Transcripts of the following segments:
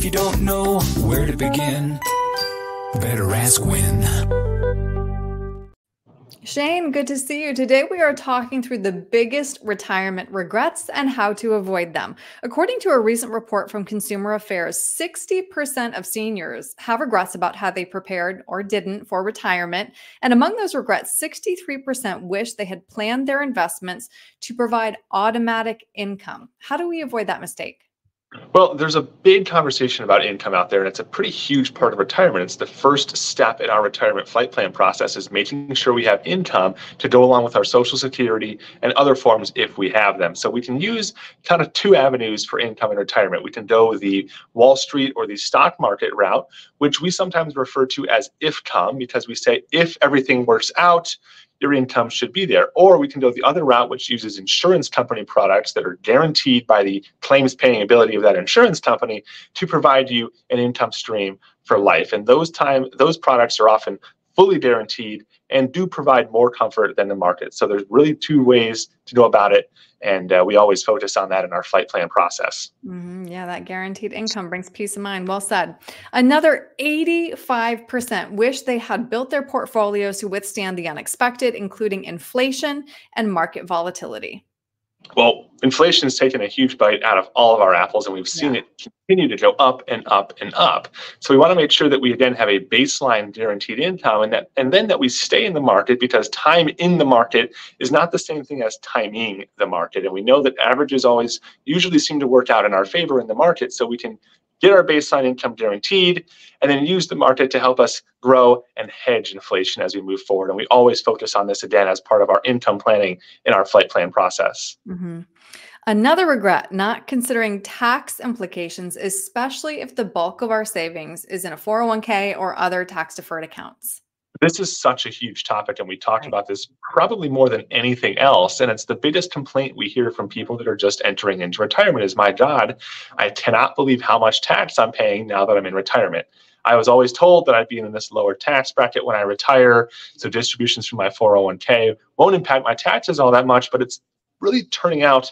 if you don't know where to begin, better ask Win. Shane, good to see you. Today we are talking through the biggest retirement regrets and how to avoid them. According to a recent report from Consumer Affairs, 60% of seniors have regrets about how they prepared or didn't for retirement. And among those regrets, 63% wish they had planned their investments to provide automatic income. How do we avoid that mistake? Well, there's a big conversation about income out there, and it's a pretty huge part of retirement. It's the first step in our retirement flight plan process, is making sure we have income to go along with our Social Security and other forms if we have them. So we can use kind of two avenues for income in retirement. We can go the Wall Street or the stock market route, which we sometimes refer to as IFCOM, because we say if everything works out, your income should be there. Or we can go the other route, which uses insurance company products that are guaranteed by the claims paying ability of that insurance company to provide you an income stream for life. And those products are often fully guaranteed and do provide more comfort than the market. So there's really two ways to go about it. And we always focus on that in our flight plan process. Yeah, that guaranteed income brings peace of mind. Well said. Another 85% wish they had built their portfolios to withstand the unexpected, including inflation and market volatility. Well, inflation has taken a huge bite out of all of our apples, and we've seen it continue to go up and up and up. So we want to make sure that we again have a baseline guaranteed income, and then that we stay in the market, because time in the market is not the same thing as timing the market. And we know that averages always usually seem to work out in our favor in the market, so we can get our baseline income guaranteed, and then use the market to help us grow and hedge inflation as we move forward. And we always focus on this again as part of our income planning in our flight plan process. Another regret, not considering tax implications, especially if the bulk of our savings is in a 401k or other tax-deferred accounts. This is such a huge topic, and we talk about this probably more than anything else. And it's the biggest complaint we hear from people that are just entering into retirement is, my God, I cannot believe how much tax I'm paying now that I'm in retirement. I was always told that I'd be in this lower tax bracket when I retire, so distributions from my 401k won't impact my taxes all that much, but it's really turning out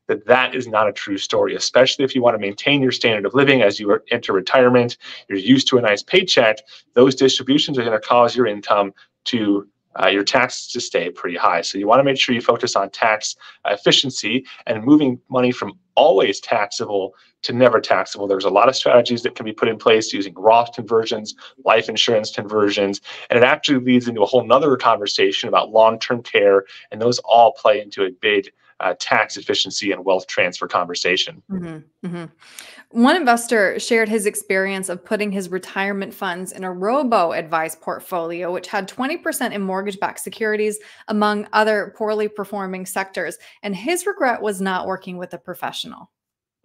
that is not a true story, especially if you want to maintain your standard of living as you enter retirement. You're used to a nice paycheck. Those distributions are going to cause your income to your taxes to stay pretty high. So you want to make sure you focus on tax efficiency and moving money from always taxable to never taxable. There's a lot of strategies that can be put in place using Roth conversions, life insurance conversions, and it actually leads into a whole nother conversation about long-term care, and those all play into a big tax efficiency and wealth transfer conversation. One investor shared his experience of putting his retirement funds in a robo-advised portfolio, which had 20% in mortgage-backed securities, among other poorly performing sectors. And his regret was not working with a professional.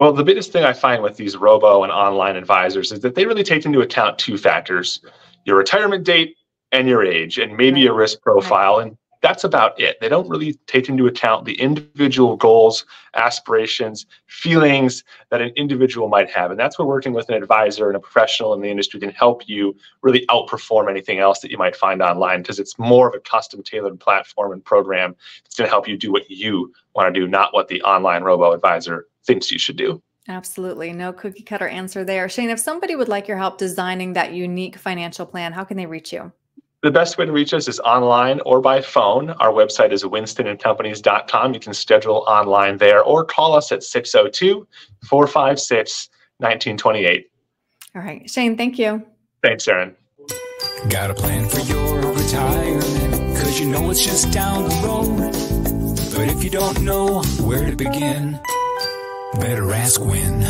Well, the biggest thing I find with these robo and online advisors is that they really take into account two factors: your retirement date and your age, and maybe a risk profile. And that's about it. They don't really take into account the individual goals, aspirations, feelings that an individual might have. And that's where working with an advisor and a professional in the industry can help you really outperform anything else that you might find online, because it's more of a custom tailored platform and program. It's going to help you do what you want to do, not what the online robo-advisor thinks you should do. Absolutely. No cookie cutter answer there. Shane, if somebody would like your help designing that unique financial plan, how can they reach you? The best way to reach us is online or by phone. Our website is winstonandcompanies.com. You can schedule online there or call us at 602-456-1928. All right. Shane, thank you. Thanks, Erin. Got a plan for your retirement, 'cause you know it's just down the road. But if you don't know where to begin, better ask Win.